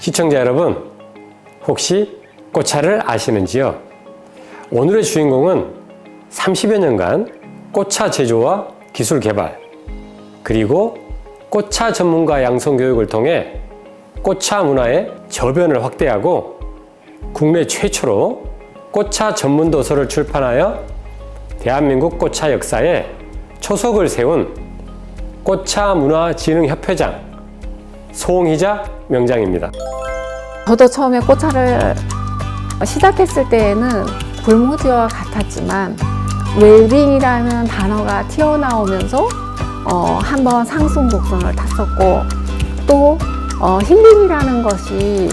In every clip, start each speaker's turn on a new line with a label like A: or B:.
A: 시청자 여러분, 혹시 꽃차를 아시는지요? 오늘의 주인공은 30여 년간 꽃차 제조와 기술 개발, 그리고 꽃차 전문가 양성 교육을 통해 꽃차 문화의 저변을 확대하고 국내 최초로 꽃차 전문 도서를 출판하여 대한민국 꽃차 역사에 초석을 세운 꽃차 문화진흥협회장 송희자 명장입니다.
B: 저도 처음에 꽃차를 시작했을 때에는 불모지와 같았지만 웰빙이라는 단어가 튀어나오면서 한번 상승 곡선을 탔었고, 또 힐링이라는 것이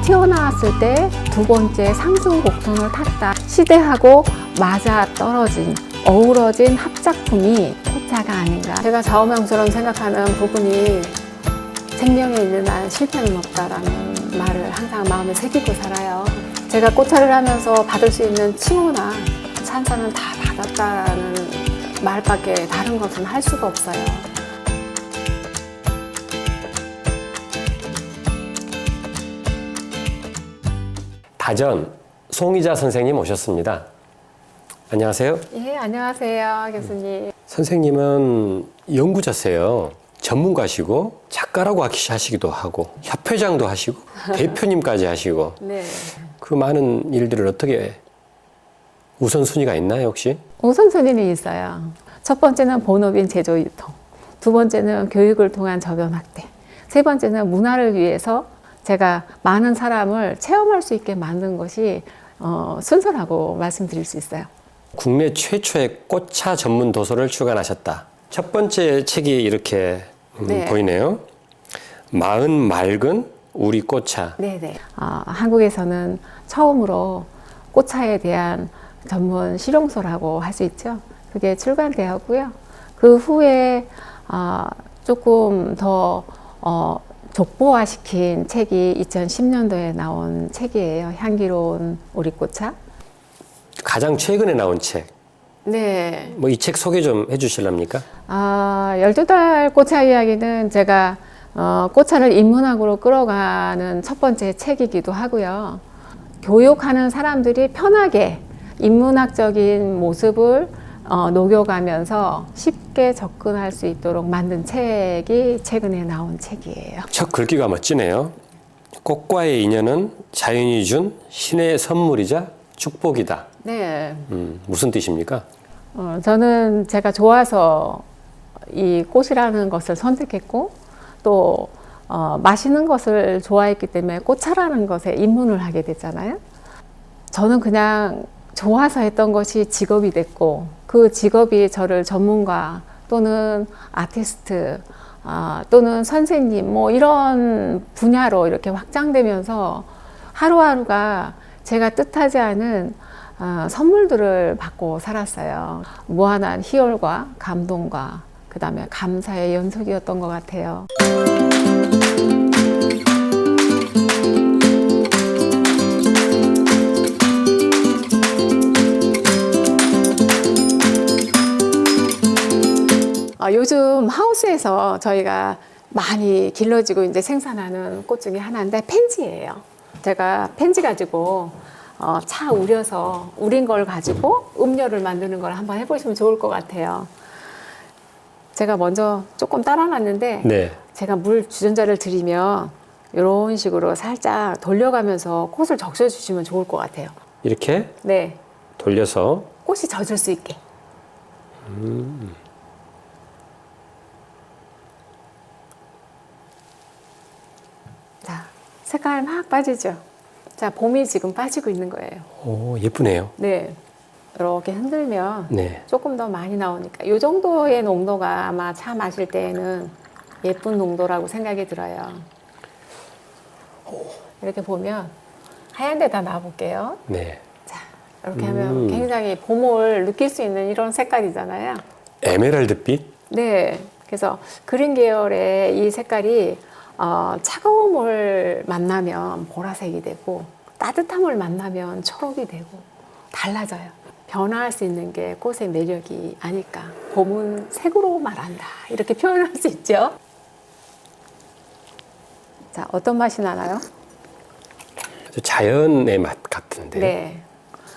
B: 튀어나왔을 때 두 번째 상승 곡선을 탔다. 시대하고 맞아 떨어진, 어우러진 합작품이 꽃차가 아닌가. 제가 좌우명처럼 생각하는 부분이 생명에 있는 한 실패는 없다라는 말을 항상 마음에 새기고 살아요. 제가 꽃차를 하면서 받을 수 있는 칭호나 찬사는 다 받았다라는 말밖에 다른 것은 할 수가 없어요.
A: 다전 송희자 선생님 오셨습니다. 안녕하세요.
B: 예, 안녕하세요, 교수님.
A: 선생님은 연구자세요. 전문가시고 작가라고 하시기도 하고 협회장도 하시고 대표님까지 하시고
B: 네.
A: 그 많은 일들을 어떻게 우선순위가 있나요 혹시?
B: 우선순위는 있어요. 첫 번째는 본업인 제조 유통, 두 번째는 교육을 통한 저변 확대, 세 번째는 문화를 위해서 제가 많은 사람을 체험할 수 있게 만든 것이 순서라고 말씀드릴 수 있어요.
A: 국내 최초의 꽃차 전문 도서를 출간하셨다. 첫 번째 책이 이렇게
B: 네.
A: 보이네요. 마흔 맑은 우리 꽃차.
B: 네네. 한국에서는 처음으로 꽃차에 대한 전문 실용서라고 할 수 있죠. 그게 출간되었고요. 그 후에 조금 더 족보화시킨 책이 2010년도에 나온 책이에요. 향기로운 우리 꽃차.
A: 가장 최근에 나온 책.
B: 네.
A: 뭐 이 책 소개 좀 해주실랍니까?
B: 12달 꽃차 이야기는 제가 꽃차를 인문학으로 끌어가는 첫 번째 책이기도 하고요. 교육하는 사람들이 편하게 인문학적인 모습을 녹여가면서 쉽게 접근할 수 있도록 만든 책이 최근에 나온 책이에요.
A: 첫 글귀가 멋지네요. 꽃과의 인연은 자연이 준 신의 선물이자 축복이다.
B: 네.
A: 무슨 뜻입니까?
B: 저는 제가 좋아서 이 꽃이라는 것을 선택했고, 또 마시는 것을 좋아했기 때문에 꽃차라는 것에 입문을 하게 됐잖아요. 저는 그냥 좋아서 했던 것이 직업이 됐고, 그 직업이 저를 전문가 또는 아티스트 또는 선생님 뭐 이런 분야로 이렇게 확장되면서 하루하루가 제가 뜻하지 않은 선물들을 받고 살았어요. 무한한 희열과 감동과 그 다음에 감사의 연속이었던 것 같아요. 요즘 하우스에서 저희가 많이 길러지고 이제 생산하는 꽃 중에 하나인데 펜지예요. 제가 펜지 가지고 차 우려서 우린 걸 가지고 음료를 만드는 걸 한번 해보시면 좋을 것 같아요. 제가 먼저 조금 따라놨는데
A: 네.
B: 제가 물 주전자를 드리면 이런 식으로 살짝 돌려가면서 꽃을 적셔주시면 좋을 것 같아요.
A: 이렇게
B: 네,
A: 돌려서
B: 꽃이 젖을 수 있게. 자, 색깔 막 빠지죠? 자, 봄이 지금 빠지고 있는 거예요.
A: 오, 예쁘네요.
B: 네, 이렇게 흔들면
A: 네.
B: 조금 더 많이 나오니까 이 정도의 농도가 아마 차 마실 때에는 예쁜 농도라고 생각이 들어요. 이렇게 보면 하얀 데다 놔볼게요.
A: 네.
B: 자, 이렇게 하면 굉장히 봄을 느낄 수 있는 이런 색깔이잖아요.
A: 에메랄드빛?
B: 네, 그래서 그린 계열의 이 색깔이 차가움을 만나면 보라색이 되고 따뜻함을 만나면 초록이 되고 달라져요. 변화할 수 있는 게 꽃의 매력이 아닐까. 봄은 색으로 말한다. 이렇게 표현할 수 있죠. 자, 어떤 맛이 나나요?
A: 아주 자연의 맛 같은데.
B: 네.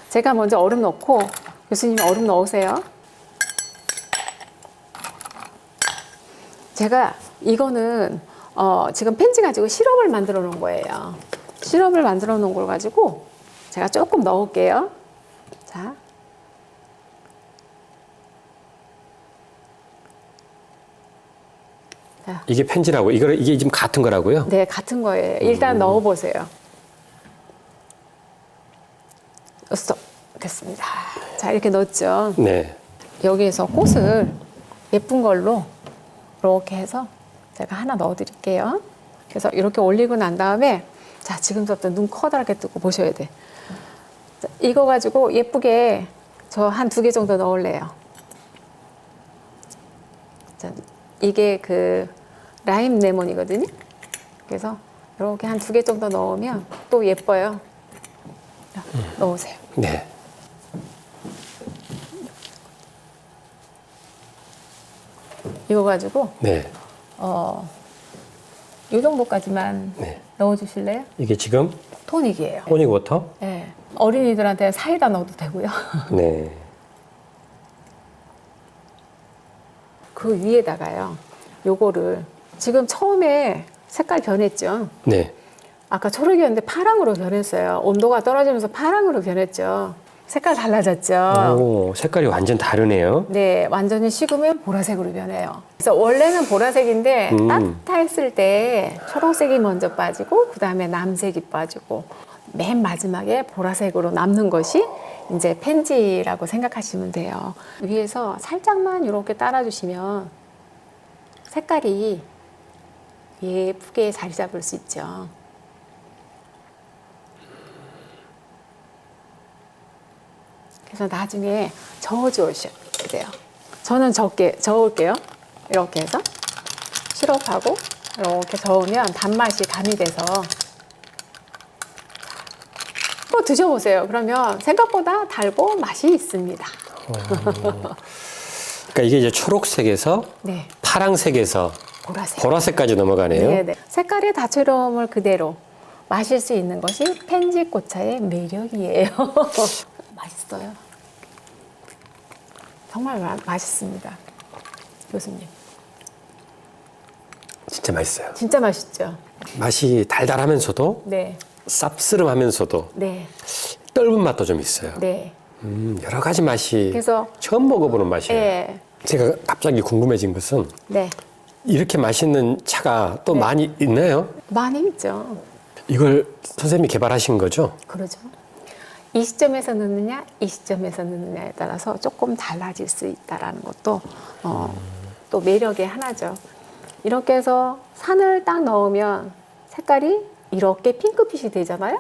B: 제가 먼저 얼음 넣고 교수님 얼음 넣으세요. 제가 이거는 지금 펜지 가지고 시럽을 만들어 놓은 거예요. 시럽을 만들어 놓은 걸 가지고 제가 조금 넣을게요. 자. 자.
A: 이게 펜지라고, 이게 지금 같은 거라고요?
B: 네, 같은 거예요. 일단 넣어보세요. 스톱. 됐습니다. 자, 이렇게 넣었죠.
A: 네.
B: 여기에서 꽃을 예쁜 걸로 이렇게 해서 제가 하나 넣어드릴게요. 그래서 이렇게 올리고 난 다음에 자, 지금부터 눈 커다랗게 뜨고 보셔야 돼. 자, 이거 가지고 예쁘게 저 한 2개 정도 넣을래요. 자, 이게 그 라임 레몬이거든요. 그래서 이렇게 한 2개 정도 넣으면 또 예뻐요. 자, 넣으세요.
A: 네.
B: 이거 가지고
A: 네.
B: 이 정도까지만
A: 네.
B: 넣어주실래요?
A: 이게 지금
B: 토닉이에요.
A: 토닉 워터?
B: 네. 어린이들한테 사이다 넣어도 되고요.
A: 네.
B: 그 위에다가요. 요거를 지금 처음에 색깔 변했죠.
A: 네.
B: 아까 초록이었는데 파랑으로 변했어요. 온도가 떨어지면서 파랑으로 변했죠. 색깔 달라졌죠.
A: 오, 색깔이 완전 다르네요.
B: 네, 완전히 식으면 보라색으로 변해요. 그래서 원래는 보라색인데 따뜻했을 때 초록색이 먼저 빠지고 그 다음에 남색이 빠지고 맨 마지막에 보라색으로 남는 것이 이제 펜지라고 생각하시면 돼요. 위에서 살짝만 이렇게 따라주시면 색깔이 예쁘게 자리 잡을 수 있죠. 그래서 나중에 저어주셔야 돼요. 저는 저을게요. 이렇게 해서 시럽하고 이렇게 저으면 단맛이 가미돼서 또 드셔보세요. 그러면 생각보다 달고 맛이 있습니다.
A: 그러니까 이게 이제 초록색에서
B: 네,
A: 파랑색에서
B: 보라색.
A: 보라색까지 넘어가네요.
B: 네네. 색깔의 다채로움을 그대로 마실 수 있는 것이 펜지 꽃차의 매력이에요. 맛있어요. 정말 맛있습니다. 교수님.
A: 진짜 맛있어요.
B: 진짜 맛있죠?
A: 맛이 달달하면서도
B: 네.
A: 쌉스름하면서도
B: 네.
A: 떫은 맛도 좀 있어요.
B: 네.
A: 여러 가지 맛이
B: 그래서
A: 처음 먹어보는 맛이에요.
B: 네.
A: 제가 갑자기 궁금해진 것은
B: 네.
A: 이렇게 맛있는 차가 또 많이 있나요?
B: 많이 있죠.
A: 이걸 선생님이 개발하신 거죠?
B: 그러죠. 이 시점에서 넣느냐, 이 시점에서 넣느냐에 따라서 조금 달라질 수 있다라는 것도 또 매력의 하나죠. 이렇게 해서 산을 딱 넣으면 색깔이 이렇게 핑크빛이 되잖아요.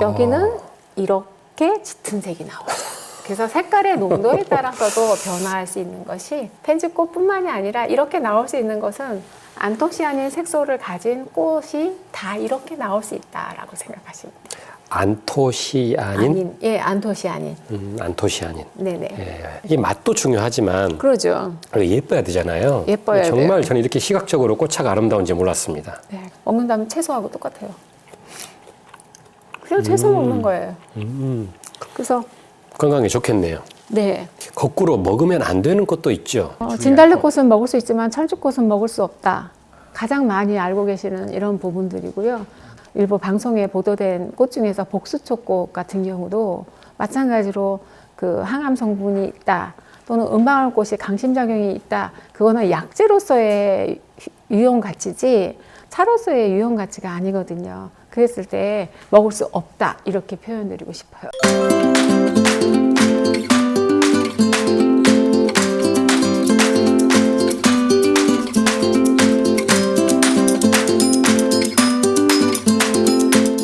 B: 여기는 이렇게 짙은 색이 나오죠. 그래서 색깔의 농도에 따라서도 변화할 수 있는 것이 펜지꽃뿐만이 아니라 이렇게 나올 수 있는 것은 안토시아닌 색소를 가진 꽃이 다 이렇게 나올 수 있다라고 생각하시면 돼요.
A: 안토시아닌?
B: 예, 안토시아닌.
A: 안토시아닌.
B: 네네.
A: 예, 이게 맛도 중요하지만
B: 그러죠.
A: 예뻐야 되잖아요.
B: 예뻐야
A: 정말
B: 돼요.
A: 저는 이렇게 시각적으로 꽃차가 아름다운지 몰랐습니다.
B: 네. 먹는다면 채소하고 똑같아요. 그냥 채소 먹는 거예요. 그래서
A: 건강에 좋겠네요.
B: 네.
A: 거꾸로 먹으면 안 되는 것도 있죠.
B: 진달래꽃은 먹을 수 있지만 철쭉꽃은 먹을 수 없다. 가장 많이 알고 계시는 이런 부분들이고요. 일부 방송에 보도된 꽃 중에서 복수초꽃 같은 경우도 마찬가지로 그 항암 성분이 있다. 또는 은방울꽃이 강심작용이 있다. 그거는 약재로서의 유용 가치지 차로서의 유용 가치가 아니거든요. 그랬을 때 먹을 수 없다. 이렇게 표현드리고 싶어요.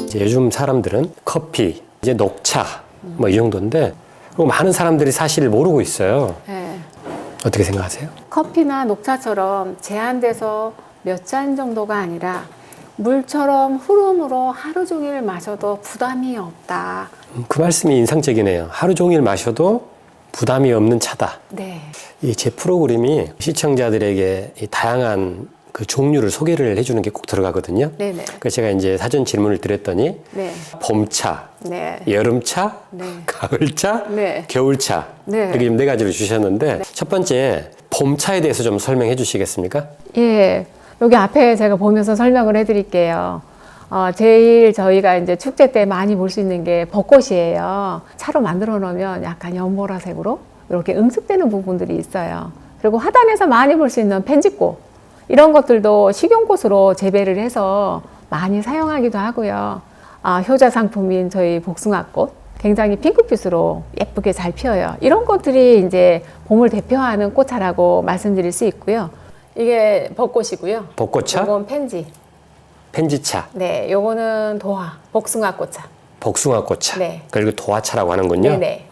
A: 이제 요즘 사람들은 커피, 이제 녹차 뭐 이 정도인데 그리고 많은 사람들이 사실 모르고 있어요.
B: 네.
A: 어떻게 생각하세요?
B: 커피나 녹차처럼 제한돼서 몇 잔 정도가 아니라 물처럼 흐름으로 하루 종일 마셔도 부담이 없다.
A: 그 말씀이 인상적이네요. 하루 종일 마셔도 부담이 없는 차다.
B: 네.
A: 이 제 프로그램이 시청자들에게 이 다양한 그 종류를 소개를 해주는 게 꼭 들어가거든요.
B: 네네.
A: 그래서 제가 이제 사전 질문을 드렸더니
B: 네.
A: 봄차,
B: 네.
A: 여름차,
B: 네.
A: 가을차,
B: 네.
A: 겨울차
B: 네.
A: 이렇게 좀 4가지를 주셨는데 첫 번째 봄차에 대해서 좀 설명해 주시겠습니까?
B: 예. 여기 앞에 제가 보면서 설명을 해드릴게요. 제일 저희가 이제 축제 때 많이 볼 수 있는 게 벚꽃이에요. 차로 만들어 놓으면 약간 연보라색으로 이렇게 응축되는 부분들이 있어요. 그리고 화단에서 많이 볼 수 있는 펜지꽃. 이런 것들도 식용꽃으로 재배를 해서 많이 사용하기도 하고요. 효자 상품인 저희 복숭아꽃. 굉장히 핑크빛으로 예쁘게 잘 피어요. 이런 것들이 이제 봄을 대표하는 꽃차라고 말씀드릴 수 있고요. 이게 벚꽃이고요.
A: 벚꽃차,
B: 이건 펜지.
A: 펜지차,
B: 네, 요거는 도화, 복숭아꽃차.
A: 복숭아꽃차,
B: 네.
A: 그리고 도화차라고 하는군요.
B: 네네.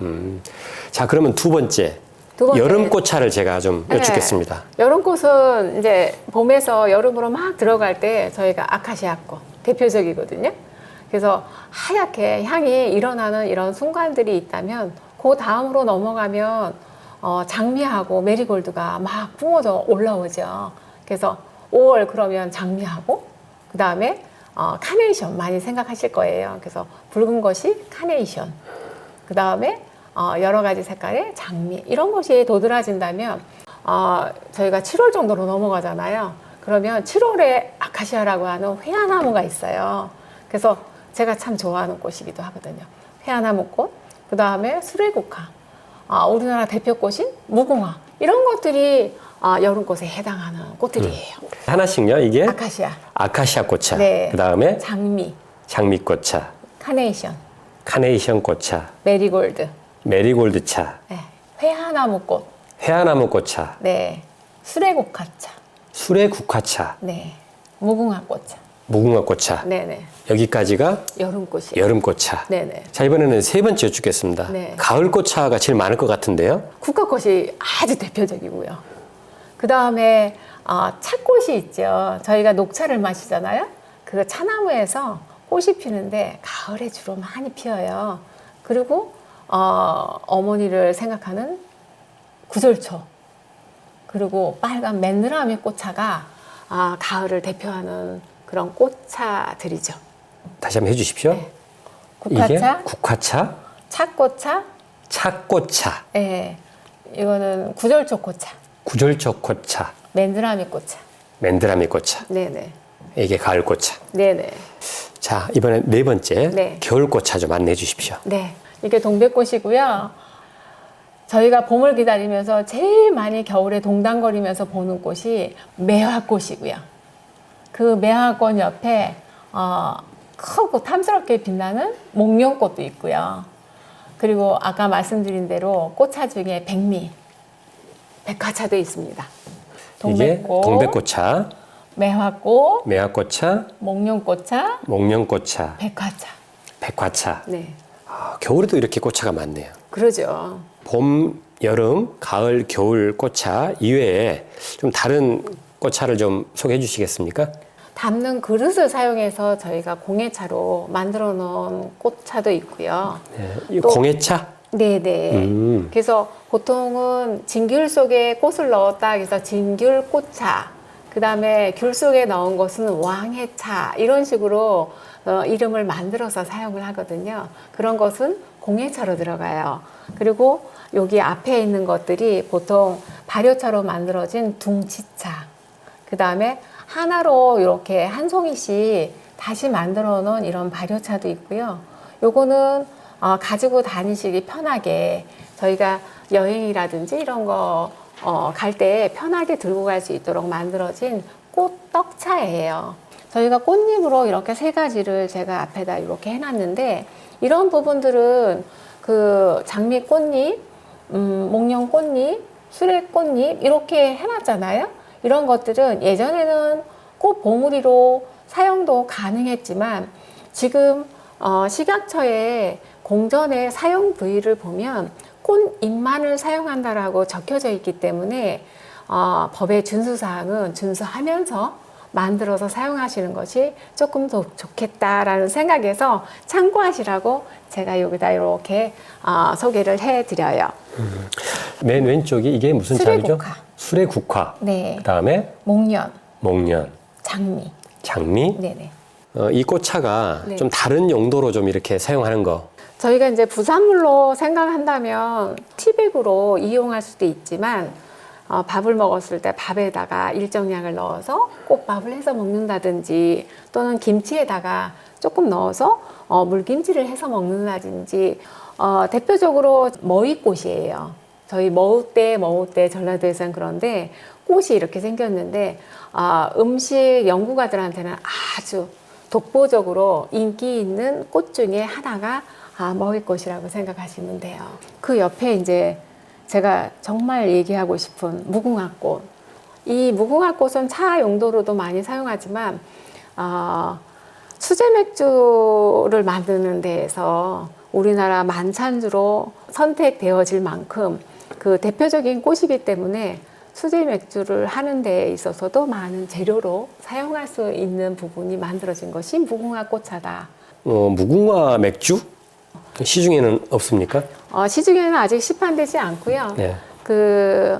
A: 자, 그러면 두 번째 여름꽃차를 제가 좀 여쭙겠습니다.
B: 네, 여름꽃은 이제 봄에서 여름으로 막 들어갈 때 저희가 아카시아꽃 대표적이거든요. 그래서 하얗게 향이 일어나는 이런 순간들이 있다면 그 다음으로 넘어가면 장미하고 메리골드가 막 뿜어져 올라오죠. 그래서 5월 그러면 장미하고 그 다음에 카네이션 많이 생각하실 거예요. 그래서 붉은 것이 카네이션, 그 다음에 여러 가지 색깔의 장미 이런 것이 도드라진다면 저희가 7월 정도로 넘어가잖아요. 그러면 7월에 아카시아라고 하는 회화나무가 있어요. 그래서 제가 참 좋아하는 꽃이기도 하거든요. 회화나무꽃, 그 다음에 수레국화, 우리나라 대표꽃인 무궁화 이런 것들이 여름꽃에 해당하는 꽃들이에요.
A: 하나씩요. 이게
B: 아카시아
A: 꽃차,
B: 네.
A: 그 다음에
B: 장미꽃차,
A: 카네이션 꽃차, 메리골드차,
B: 네. 회화나무
A: 꽃차,
B: 네.
A: 수레국화차,
B: 네.
A: 무궁화꽃차.
B: 네네.
A: 여기까지가 여름꽃차.
B: 네네.
A: 자, 이번에는 세 번째 여쭙겠습니다.
B: 네.
A: 가을꽃차가 제일 많을 것 같은데요.
B: 국화꽃이 아주 대표적이고요. 그 다음에 차꽃이 있죠. 저희가 녹차를 마시잖아요. 그 차나무에서 꽃이 피는데 가을에 주로 많이 피어요. 그리고 어머니를 생각하는 구절초, 그리고 빨간 맨드라미 꽃차가 가을을 대표하는 그런 꽃차들이죠.
A: 다시 한번 해주십시오.
B: 네. 국화차,
A: 이게 국화차,
B: 차꽃차,
A: 차꽃차,
B: 네. 이거는 구절초 꽃차,
A: 구절초꽃차,
B: 맨드라미 꽃차.
A: 맨드라미꽃차.
B: 네네.
A: 이게 가을꽃차.
B: 네네.
A: 자, 이번엔 네 번째
B: 네.
A: 겨울꽃차 좀 안내해 주십시오.
B: 네. 이게 동백꽃이고요. 저희가 봄을 기다리면서 제일 많이 겨울에 동당거리면서 보는 꽃이 매화꽃이고요. 그 매화꽃 옆에 크고 탐스럽게 빛나는 목련꽃도 있고요. 그리고 아까 말씀드린 대로 꽃차 중에 백화차도 있습니다.
A: 이게 동백꽃차,
B: 매화꽃, 목련꽃차,
A: 백화차.
B: 네,
A: 겨울에도 이렇게 꽃차가 많네요.
B: 그러죠.
A: 봄, 여름, 가을, 겨울 꽃차 이외에 좀 다른 꽃차를 좀 소개해 주시겠습니까?
B: 담는 그릇을 사용해서 저희가 공예차로 만들어 놓은 꽃차도 있고요.
A: 네, 이 공예차?
B: 네네. 그래서 보통은 진귤 속에 꽃을 넣었다 해서 진귤꽃차, 그 다음에 귤 속에 넣은 것은 왕해차, 이런 식으로 이름을 만들어서 사용을 하거든요. 그런 것은 공예차로 들어가요. 그리고 여기 앞에 있는 것들이 보통 발효차로 만들어진 둥치차, 그 다음에 하나로 이렇게 한 송이씩 다시 만들어 놓은 이런 발효차도 있고요. 요거는 가지고 다니시기 편하게 저희가 여행이라든지 이런 거 갈 때 편하게 들고 갈 수 있도록 만들어진 꽃떡차예요. 저희가 꽃잎으로 이렇게 3가지를 제가 앞에다 이렇게 해놨는데, 이런 부분들은 그 장미 꽃잎, 목련 꽃잎, 수레 꽃잎 이렇게 해놨잖아요. 이런 것들은 예전에는 꽃 봉우리로 사용도 가능했지만 지금 식약처의 공전의 사용 부위를 보면 꽃잎만을 사용한다라고 적혀져 있기 때문에 법의 준수사항은 준수하면서 만들어서 사용하시는 것이 조금 더 좋겠다라는 생각에서 참고하시라고 제가 여기다 이렇게 소개를 해드려요.
A: 맨 왼쪽이 이게 무슨 차이죠?
B: 수레국화.
A: 수레국화.
B: 네.
A: 그다음에
B: 목련.
A: 목련,
B: 장미.
A: 장미.
B: 네네.
A: 이 꽃차가
B: 네.
A: 좀 다른 용도로 좀 이렇게 사용하는 거.
B: 저희가 이제 부산물로 생각한다면 티백으로 이용할 수도 있지만 밥을 먹었을 때 밥에다가 일정량을 넣어서 꽃밥을 해서 먹는다든지 또는 김치에다가 조금 넣어서 물김치를 해서 먹는다든지 대표적으로 머위꽃이에요. 저희 머우대 전라도에서는 그런데 꽃이 이렇게 생겼는데 음식 연구가들한테는 아주 독보적으로 인기 있는 꽃 중에 하나가 머위꽃이라고 생각하시면 돼요. 그 옆에 이제 제가 정말 얘기하고 싶은 무궁화꽃. 이 무궁화꽃은 차 용도로도 많이 사용하지만 수제 맥주를 만드는 데에서 우리나라 만찬주로 선택되어질 만큼 그 대표적인 꽃이기 때문에 수제 맥주를 하는 데에 있어서도 많은 재료로 사용할 수 있는 부분이 만들어진 것이 무궁화 꽃차다.
A: 무궁화 맥주? 시중에는 없습니까?
B: 시중에는 아직 시판되지 않고요.
A: 네.
B: 그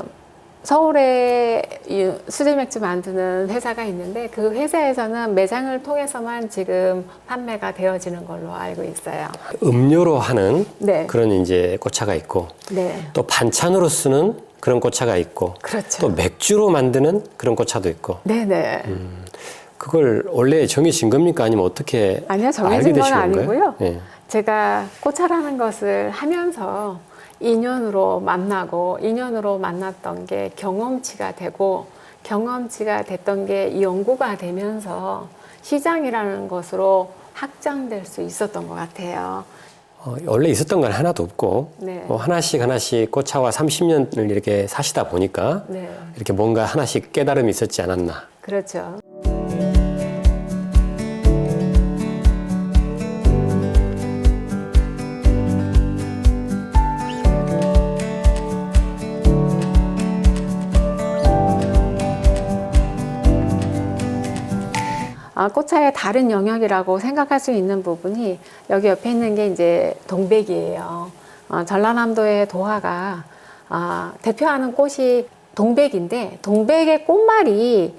B: 서울에 이 수제 맥주 만드는 회사가 있는데 그 회사에서는 매장을 통해서만 지금 판매가 되어지는 걸로 알고 있어요.
A: 음료로 하는
B: 네.
A: 그런 이제 꽃차가 있고,
B: 네.
A: 또 반찬으로 쓰는 그런 꽃차가 있고,
B: 그렇죠.
A: 또 맥주로 만드는 그런 꽃차도 있고.
B: 네네.
A: 그걸 원래 정해진 겁니까? 아니면 어떻게
B: 아니요,
A: 알게
B: 정해진 건
A: 되신 건가요?
B: 아니고요.
A: 네.
B: 제가 꽃차라는 것을 하면서 인연으로 만났던 게 경험치가 되고 경험치가 됐던 게 연구가 되면서 시장이라는 것으로 확장될 수 있었던 것 같아요.
A: 원래 있었던 건 하나도 없고,
B: 네.
A: 하나씩 꽃차와 30년을 이렇게 사시다 보니까
B: 네,
A: 이렇게 뭔가 하나씩 깨달음이 있었지 않았나.
B: 그렇죠. 꽃차의 다른 영역이라고 생각할 수 있는 부분이 여기 옆에 있는 게 이제 동백이에요. 전라남도의 도화가 대표하는 꽃이 동백인데 동백의 꽃말이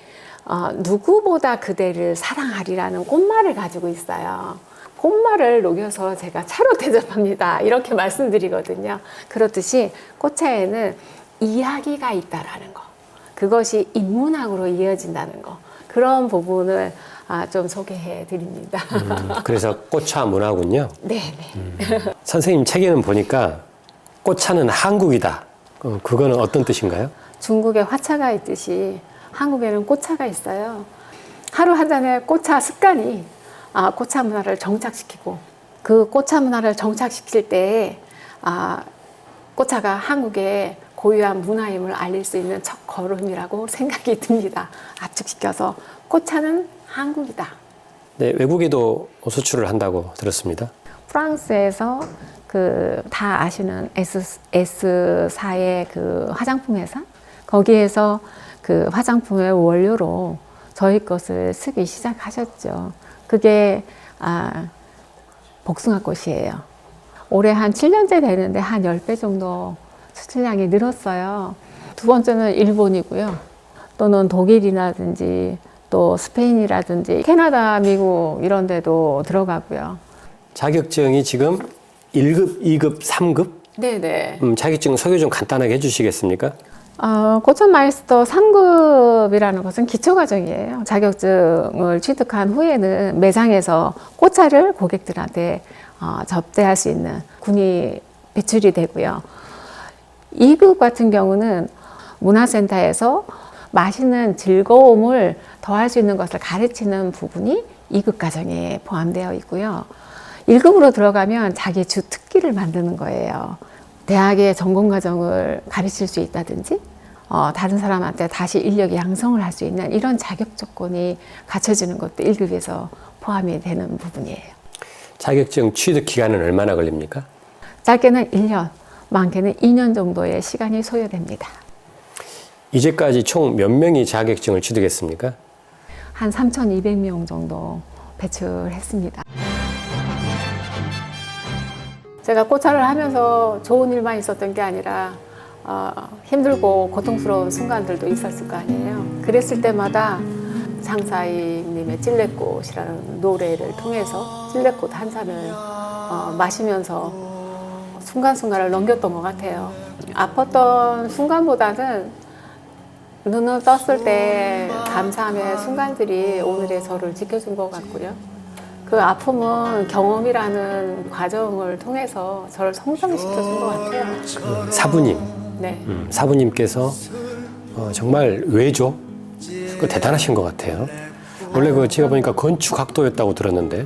B: 누구보다 그대를 사랑하리라는 꽃말을 가지고 있어요. 꽃말을 녹여서 제가 차로 대접합니다. 이렇게 말씀드리거든요. 그렇듯이 꽃차에는 이야기가 있다라는 거. 그것이 인문학으로 이어진다는 거. 그런 부분을 좀 소개해 드립니다.
A: 그래서 꽃차 문화군요.
B: 네.
A: 선생님 책에는 보니까 꽃차는 한국이다. 그거는 어떤 뜻인가요?
B: 중국에 화차가 있듯이 한국에는 꽃차가 있어요. 하루 한 잔의 꽃차 습관이 꽃차 문화를 정착시키고 그 꽃차 문화를 정착시킬 때 꽃차가 한국의 고유한 문화임을 알릴 수 있는 첫 걸음이라고 생각이 듭니다. 압축시켜서 꽃차는 한국이다.
A: 네, 외국에도 수출을 한다고 들었습니다.
B: 프랑스에서 그 다 아시는 S사의 그 화장품 회사 거기에서 그 화장품의 원료로 저희 것을 쓰기 시작하셨죠. 그게 복숭아꽃이에요. 올해 한 7년째 되는데 한 10배 정도 수출량이 늘었어요. 두 번째는 일본이고요. 또는 독일이라든지 또 스페인이라든지 캐나다, 미국 이런 데도 들어가고요.
A: 자격증이 지금 1급, 2급, 3급?
B: 네네.
A: 자격증 소개 좀 간단하게 해주시겠습니까?
B: 꽃차마이스터 3급이라는 것은 기초과정이에요. 자격증을 취득한 후에는 매장에서 꽃차를 고객들한테 접대할 수 있는 군이 배출이 되고요. 2급 같은 경우는 문화센터에서 맛있는 즐거움을 더할 수 있는 것을 가르치는 부분이 2급 과정에 포함되어 있고요. 1급으로 들어가면 자기 주 특기를 만드는 거예요. 대학의 전공과정을 가르칠 수 있다든지 다른 사람한테 다시 인력 양성을 할 수 있는 이런 자격 조건이 갖춰지는 것도 1급에서 포함이 되는 부분이에요.
A: 자격증 취득 기간은 얼마나 걸립니까?
B: 짧게는 1년, 많게는 2년 정도의 시간이 소요됩니다.
A: 이제까지 총 몇 명이 자격증을 취득했습니까?
B: 한 3,200명 정도 배출했습니다. 제가 꽃차를 하면서 좋은 일만 있었던 게 아니라 힘들고 고통스러운 순간들도 있었을 거 아니에요. 그랬을 때마다 장사님의 찔레꽃이라는 노래를 통해서 찔레꽃 한 잔을 마시면서 순간순간을 넘겼던 것 같아요. 아팠던 순간보다는 눈을 떴을 때 감사함의 순간들이 오늘의 저를 지켜준 것 같고요. 그 아픔은 경험이라는 과정을 통해서 저를 성장시켜준 것 같아요.
A: 그 사부님,
B: 네.
A: 사부님께서 정말 외조, 그 대단하신 것 같아요. 원래 그 제가 보니까 건축학도였다고 들었는데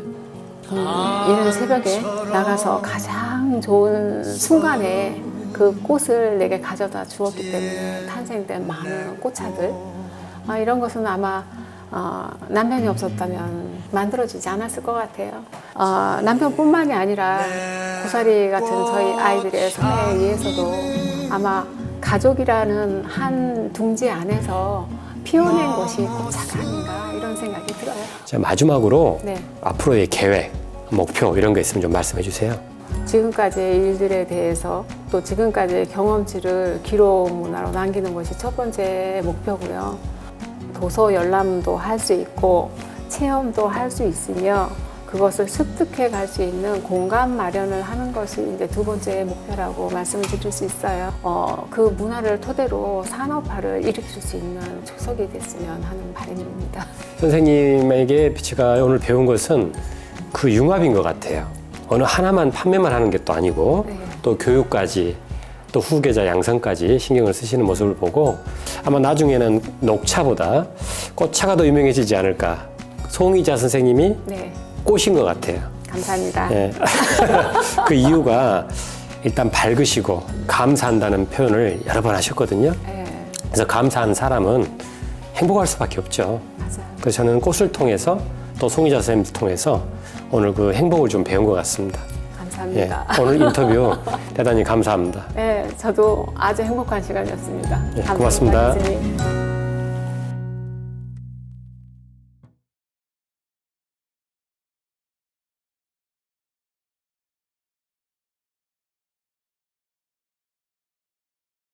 B: 이른 새벽에 나가서 가장 좋은 순간에 그 꽃을 내게 가져다 주었기 때문에 탄생된 많은 꽃차들, 이런 것은 아마 남편이 없었다면 만들어지지 않았을 것 같아요. 남편뿐만이 아니라 고사리 같은 저희 아이들의 성장에 의해서도 아마 가족이라는 한 둥지 안에서 피어낸 것이 꽃차가 아닌가 이런 생각이 들어요.
A: 자, 마지막으로
B: 네.
A: 앞으로의 계획, 목표 이런 거 있으면 좀 말씀해 주세요.
B: 지금까지의 일들에 대해서 또 지금까지의 경험치를 기록 문화로 남기는 것이 첫 번째 목표고요. 도서 열람도 할 수 있고 체험도 할 수 있으며 그것을 습득해 갈 수 있는 공간 마련을 하는 것이 이제 두 번째 목표라고 말씀을 드릴 수 있어요. 그 문화를 토대로 산업화를 일으킬 수 있는 초석이 됐으면 하는 바람입니다.
A: 선생님에게 제가 오늘 배운 것은 그 융합인 것 같아요. 어느 하나만 판매만 하는 게 또 아니고
B: 네.
A: 또 교육까지 또 후계자 양성까지 신경을 쓰시는 모습을 보고 아마 나중에는 녹차보다 꽃차가 더 유명해지지 않을까. 송희자 선생님이
B: 네,
A: 꽃인 것 같아요.
B: 감사합니다.
A: 예. 그 이유가 일단 밝으시고 감사한다는 표현을 여러 번 하셨거든요.
B: 네,
A: 그래서 감사한 사람은 행복할 수밖에 없죠.
B: 맞아요.
A: 그래서 저는 꽃을 통해서 또 송희자 선생님을 통해서 오늘 그 행복을 좀 배운 것 같습니다. 예,
B: 감사합니다.
A: 오늘 인터뷰 대단히 감사합니다.
B: 네, 저도 아주 행복한 시간이었습니다.
A: 예,
B: 감사합니다,
A: 고맙습니다.
B: 교수님.